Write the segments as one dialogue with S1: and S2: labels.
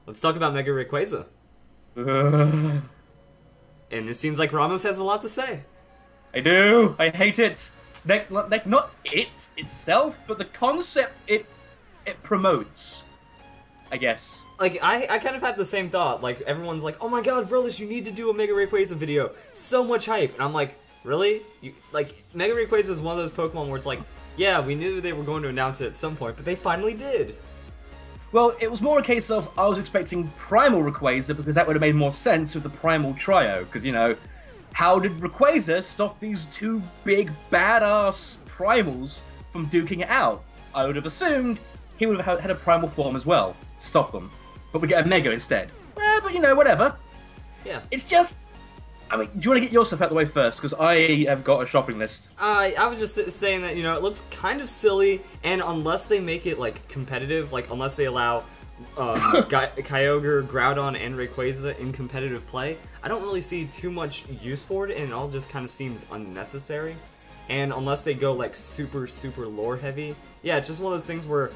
S1: Let's talk about Mega Rayquaza.
S2: Ugh.
S1: And it seems like Ramos has a lot to say.
S2: I do. I hate it. Like not it itself, but the concept it promotes. I guess.
S1: Like, I kind of had the same thought. Like, everyone's like, oh my god, Verlis, you need to do a Mega Rayquaza video. So much hype. And I'm like, really? Like, Mega Rayquaza is one of those Pokemon where it's like, yeah, we knew they were going to announce it at some point, but they finally did.
S2: Well, it was more a case of I was expecting Primal Rayquaza because that would have made more sense with the Primal Trio. Because, you know, how did Rayquaza stop these two big badass Primals from duking it out? I would have assumed he would have had a Primal form as well. Stop them. But we get a Mega instead. But, you know, whatever.
S1: Yeah.
S2: It's just... I mean, do you want to get your stuff out of the way first? Because I have got a shopping list.
S1: I was just saying that, you know, it looks kind of silly, and unless they make it, like, competitive, like, unless they allow Kyogre, Groudon, and Rayquaza in competitive play, I don't really see too much use for it, and it all just kind of seems unnecessary. And unless they go, like, super, super lore-heavy, yeah, it's just one of those things where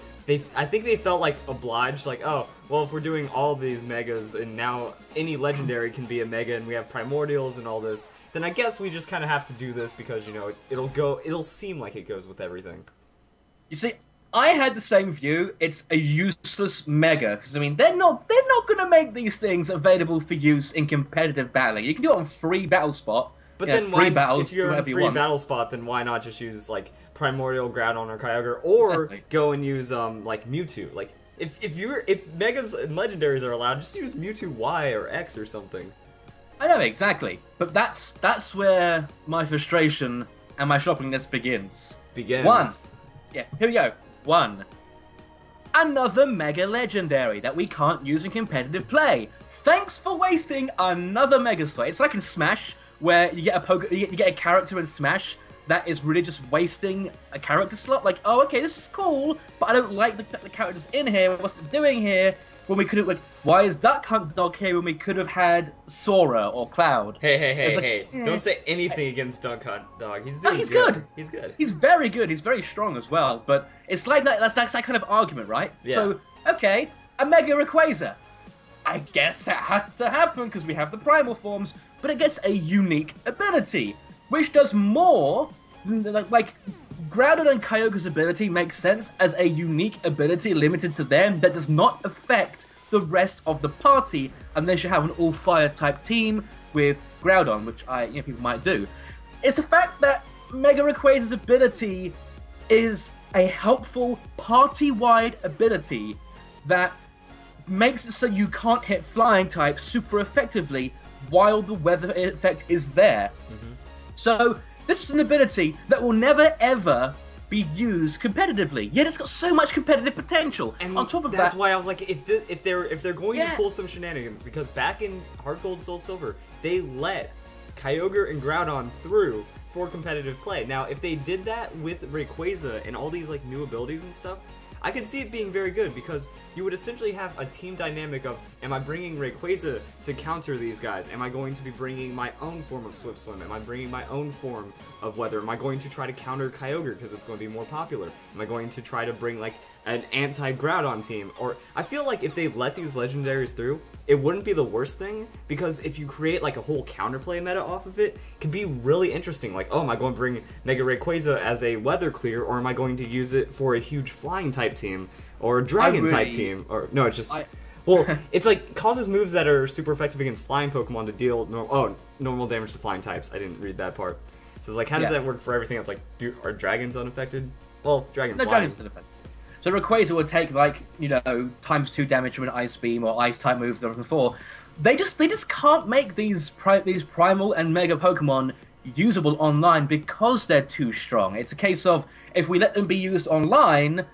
S1: I think they felt like obliged, like, oh, well, if we're doing all these megas and now any legendary can be a mega and we have primordials and all this, then I guess we just kind of have to do this because, you know, it'll seem like it goes with everything.
S2: You see, I had the same view. It's a useless mega because I mean they're not going to make these things available for use in competitive battling. You can do it on free battle spot.
S1: But
S2: yeah,
S1: then
S2: free battles,
S1: if you're in free battle spot, then why not just use like Primordial, Groudon, or Kyogre, or
S2: exactly.
S1: Go and use like Mewtwo. Like if Megas and Legendaries are allowed, just use Mewtwo Y or X or something.
S2: I know exactly, but that's where my frustration and my shopping list begins. One, yeah, here we go. One, another Mega Legendary that we can't use in competitive play. Thanks for wasting another Mega slot. It's like in Smash, where you get you get a character in Smash that is really just wasting a character slot. Like, oh, okay, this is cool, but I don't like the characters in here. What's it doing here? When we could have, like, why is Duck Hunt Dog here when we could have had Sora or Cloud?
S1: Hey, don't say anything against Duck Hunt Dog. He's doing
S2: good.
S1: He's good.
S2: He's very good. He's very strong as well. But it's like that's that kind of argument, right?
S1: Yeah.
S2: So, okay, a Mega Rayquaza. I guess that had to happen because we have the primal forms, but it gets a unique ability, which does more than, like Groudon and Kyogre's ability makes sense as a unique ability limited to them that does not affect the rest of the party unless you have an all-fire type team with Groudon, which people might do. It's the fact that Mega Rayquaza's ability is a helpful party-wide ability that makes it so you can't hit flying types super effectively while the weather effect is there. Mm-hmm. So this is an ability that will never ever be used competitively. Yet it's got so much competitive potential.
S1: And
S2: on top of
S1: that's
S2: that,
S1: why I was like, if they're going to pull some shenanigans, because back in Heart Gold, Soul Silver, they let Kyogre and Groudon through for competitive play. Now, if they did that with Rayquaza and all these like new abilities and stuff, I could see it being very good because you would essentially have a team dynamic of, am I bringing Rayquaza to counter these guys? Am I going to be bringing my own form of Swift Swim? Am I bringing my own form of Weather? Am I going to try to counter Kyogre because it's going to be more popular? Am I going to try to bring like an anti-Groudon team? Or I feel like if they let these legendaries through, it wouldn't be the worst thing, because if you create like a whole counterplay meta off of it, it could be really interesting. Like, oh, am I going to bring Mega Rayquaza as a weather clear, or am I going to use it for a huge flying type team or a dragon type team? Or no, it's just well, it's like causes moves that are super effective against flying Pokemon to deal normal damage to flying types. I didn't read that part. So it's like, how does that work for everything else? Like, are dragons unaffected? Well, dragons.
S2: No, dragons unaffected. So Rayquaza would take like, ×2 damage from an Ice Beam or Ice type move before. They just can't make these primal and Mega Pokemon usable online because they're too strong. It's a case of, if we let them be used online,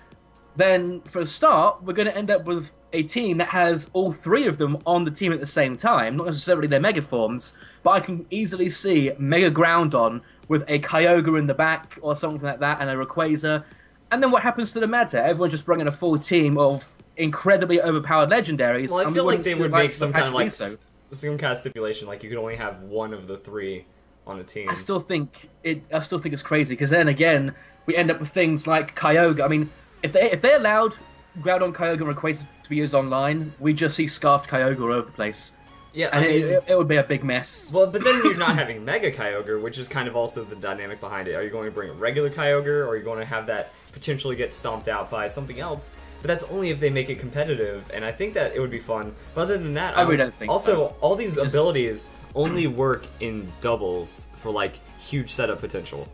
S2: then for a start, we're going to end up with a team that has all three of them on the team at the same time. Not necessarily their Mega Forms, but I can easily see Mega Groudon with a Kyogre in the back or something like that, and a Rayquaza. And then what happens to the meta? Everyone's just bringing a full team of incredibly overpowered legendaries.
S1: Well, I feel like they would make some kind of stipulation, like you could only have one of the three on a team.
S2: I still think it's crazy, because then again we end up with things like Kyogre. I mean, if they allowed Groudon, Kyogre, and Rayquaza to be used online, we just see Scarfed Kyogre all over the place.
S1: Yeah,
S2: and it would be a big mess.
S1: Well, but then you're not having Mega Kyogre, which is kind of also the dynamic behind it. Are you going to bring a regular Kyogre, or are you going to have that potentially get stomped out by something else? But that's only if they make it competitive, and I think that it would be fun. But other than that,
S2: I really don't think
S1: also,
S2: so.
S1: all these abilities only work in doubles for, like, huge setup potential.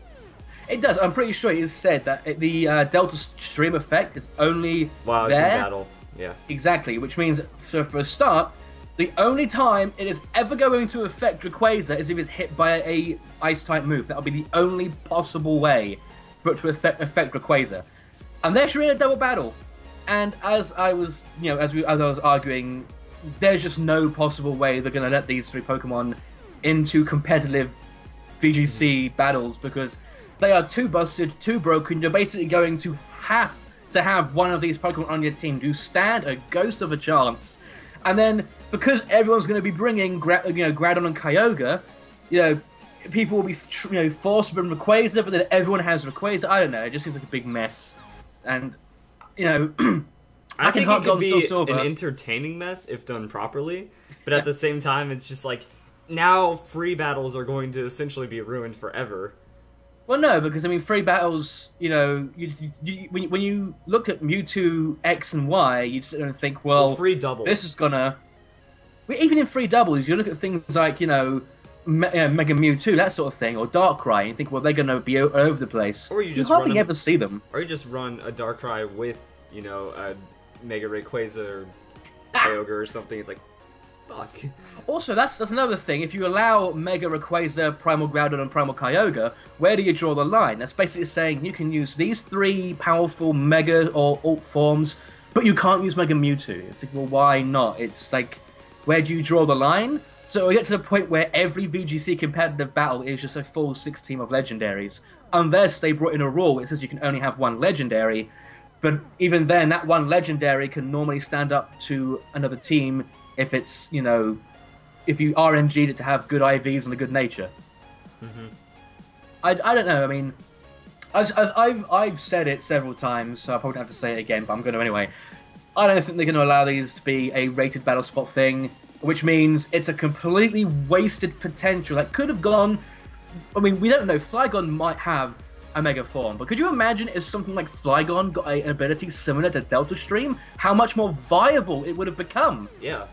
S2: It does. I'm pretty sure it is said that the Delta Stream effect is only
S1: Wow,
S2: there.
S1: it's in battle. Yeah.
S2: Exactly, which means, so for a start, the only time it is ever going to affect Rayquaza is if it's hit by a Ice-type move. That'll be the only possible way for it to affect Rayquaza. Unless you're in a double battle. And as I was, as I was arguing, there's just no possible way they're going to let these three Pokemon into competitive VGC battles because they are too busted, too broken. You're basically going to have one of these Pokemon on your team to stand a ghost of a chance. And then, because everyone's going to be bringing Groudon and Kyogre, people will be forced to bring Rayquaza, but then everyone has Rayquaza. I don't know. It just seems like a big mess. And
S1: I think it could be an entertaining mess if done properly. But at the same time, it's just like now free battles are going to essentially be ruined forever.
S2: Well, no, because I mean, free battles. When you look at Mewtwo X and Y, you sit there and think, well,
S1: free doubles.
S2: This is gonna. Even in free doubles, you look at things like Mega Mewtwo, that sort of thing, or Darkrai, and you think, well, they're gonna be all over the place.
S1: Or you just
S2: hardly ever see them.
S1: Or you just run a Darkrai with a Mega Rayquaza or Kyogre or something. It's like, fuck.
S2: Also, that's another thing. If you allow Mega Rayquaza, Primal Groudon, and Primal Kyogre, where do you draw the line? That's basically saying you can use these three powerful Mega or Alt forms, but you can't use Mega Mewtwo. It's like, well, why not? It's like, where do you draw the line? So we get to the point where every VGC competitive battle is just a full 6 team of legendaries, unless they brought in a rule which says you can only have one legendary. But even then, that one legendary can normally stand up to another team if it's, if you RNG'd it to have good IVs and a good nature.
S1: Mm-hmm.
S2: I don't know. I mean, I've said it several times, so I probably don't have to say it again, but I'm going to anyway. I don't think they're going to allow these to be a rated battle spot thing, which means it's a completely wasted potential that could have gone. I mean, we don't know. Flygon might have a Mega form, but could you imagine if something like Flygon got an ability similar to Delta Stream? How much more viable it would have become?
S1: Yeah.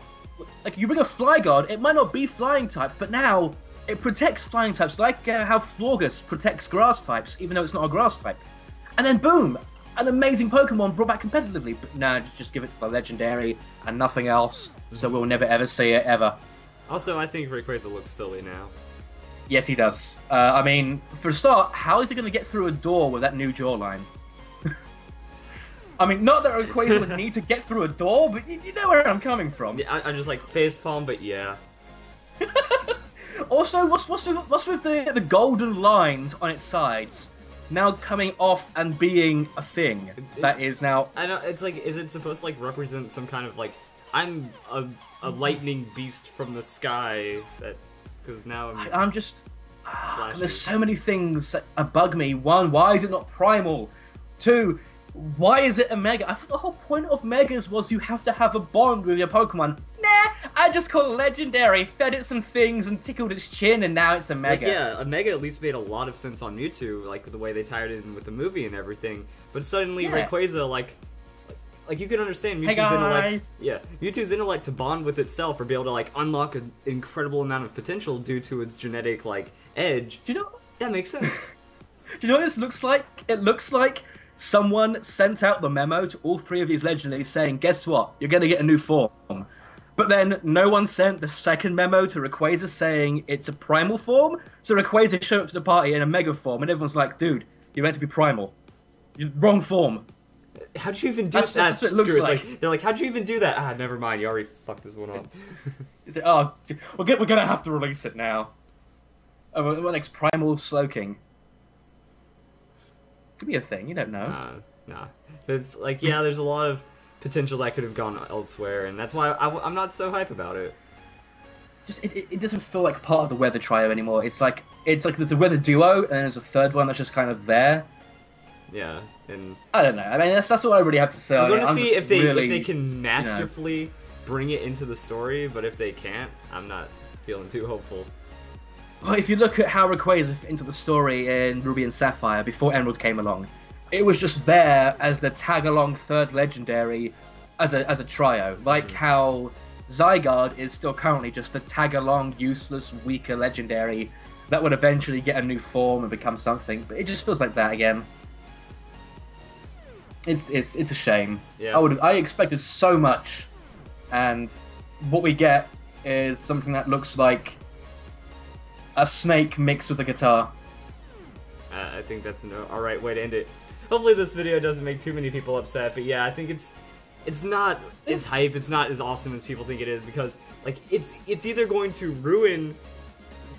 S2: Like, you bring a Flygon, it might not be flying type, but now it protects flying types, like how Florges protects grass types, even though it's not a grass type. And then boom, an amazing Pokemon brought back competitively. But no, just give it to the legendary and nothing else, so we'll never ever see it ever.
S1: Also, I think Rayquaza looks silly now.
S2: Yes, he does. I mean, for a start, how is he going to get through a door with that new jawline? I mean, not that Rayquaza would need to get through a door, but you know where I'm coming from.
S1: Yeah, I'm just like facepalm, but yeah.
S2: Also, what's with the golden lines on its sides now coming off and being a thing that is now?
S1: I know, it's like, is it supposed to like represent some kind of like, I'm a lightning beast from the sky that, because now
S2: I'm just, there's so many things that bug me. One, why is it not primal? Two, why is it a Mega? I thought the whole point of Megas was you have to have a bond with your Pokemon. Nah, I just called it legendary, fed it some things and tickled its chin, and now it's a Mega.
S1: Like, yeah, a Mega at least made a lot of sense on Mewtwo, like the way they tied it in with the movie and everything. But suddenly Rayquaza, like you can understand Mewtwo's intellect. Yeah, Mewtwo's intellect to bond with itself or be able to like unlock an incredible amount of potential due to its genetic like edge.
S2: Do you know?
S1: That makes sense.
S2: Do you know what this looks like? It looks like someone sent out the memo to all three of these legendaries saying, guess what? You're going to get a new form. But then no one sent the second memo to Rayquaza saying it's a primal form. So Rayquaza showed up to the party in a Mega form, and everyone's like, dude, you're meant to be primal. You're wrong form.
S1: How'd you even do that?
S2: That's what it looks like.
S1: They're like, how'd you even do that? Ah, never mind. You already fucked this one up.
S2: Is it? Oh, we're going to have to release it now. Oh, what next? Primal Slowking. Could be a thing. You don't know.
S1: Nah. It's like, yeah, there's a lot of potential that could have gone elsewhere, and that's why I'm not so hype about it.
S2: Just it doesn't feel like part of the weather trio anymore. It's like there's a weather duo, and then there's a third one that's just kind of there.
S1: Yeah, and
S2: I don't know. I mean, that's all I really have to say.
S1: We're going to
S2: I'm
S1: see if
S2: really,
S1: if they can masterfully bring it into the story, but if they can't, I'm not feeling too hopeful.
S2: Well, if you look at how Rayquaza fit into the story in Ruby and Sapphire before Emerald came along, it was just there as the tag-along third legendary as a trio. Like how Zygarde is still currently just a tag-along, useless, weaker legendary that would eventually get a new form and become something. But it just feels like that again. It's a shame.
S1: Yeah.
S2: I expected so much, and what we get is something that looks like a snake mixed with a guitar.
S1: I think that's an alright way to end it. Hopefully this video doesn't make too many people upset, but yeah, I think it's not as hype, it's not as awesome as people think it is, because like it's either going to ruin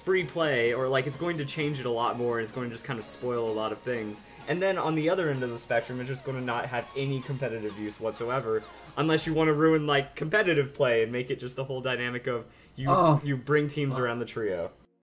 S1: free play, or like it's going to change it a lot more, and it's going to just kind of spoil a lot of things. And then on the other end of the spectrum, it's just going to not have any competitive use whatsoever, unless you want to ruin like competitive play and make it just a whole dynamic of you bring teams around the trio.